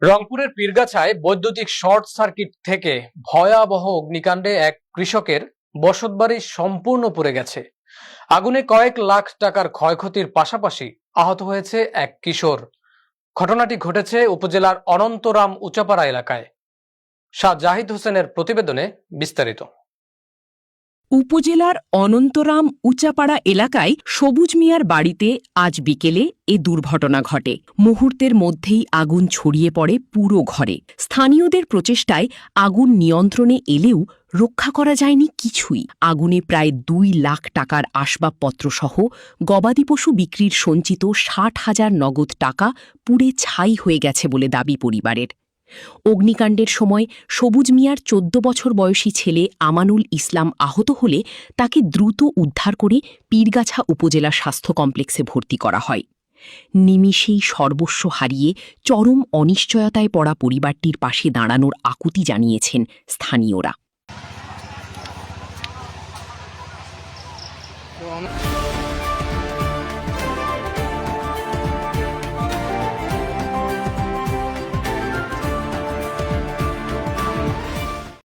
রংপুরের পীরগাছায় বৈদ্যুতিক short circuit থেকে ভয়াবহ অগ্নিকাণ্ডে এক কৃষকের বসতবাড়ি সম্পূর্ণ পুড়ে গেছে। আগুনে কয়েক লাখ টাকার ক্ষয়ক্ষতির পাশাপাশি আহত হয়েছে এক কিশোর। ঘটনাটি ঘটেছে উপজেলার অনন্তরাম উচাপাড়া এলাকায়। শাহ জাহিদ হোসেনের প্রতিবেদনে বিস্তারিত। উপজেলার অনন্তরাম উচাপাড়া এলাকায় সবুজ মিয়ার বাড়িতে আজ বিকেলে এ দুর্ঘটনা ঘটে। মুহূর্তের মধ্যেই আগুন ছড়িয়ে পড়ে পুরো ঘরে। স্থানীয়দের প্রচেষ্টায় আগুন নিয়ন্ত্রণে এলেও রক্ষা করা যায়নি কিছুই। আগুনে প্রায় ২ লাখ টাকার আসবাবপত্রসহ গবাদি পশু বিক্রির সঞ্চিত ৬০,০০০ নগদ টাকা পুড়ে ছাই হয়ে গেছে বলে দাবি পরিবারের। অগ্নিকাণ্ডের সময় সবুজ মিয়ার ১৪ বছর বয়সী ছেলে আমানুল ইসলাম আহত হলে তাকে দ্রুত উদ্ধার করে পীরগাছা উপজেলা স্বাস্থ্য কমপ্লেক্সে ভর্তি করা হয়। নিমিষেই সর্বস্ব হারিয়ে চরম অনিশ্চয়তায় পড়া পরিবারটির পাশে দাঁড়ানোর আকুতি জানিয়েছেন স্থানীয়রা।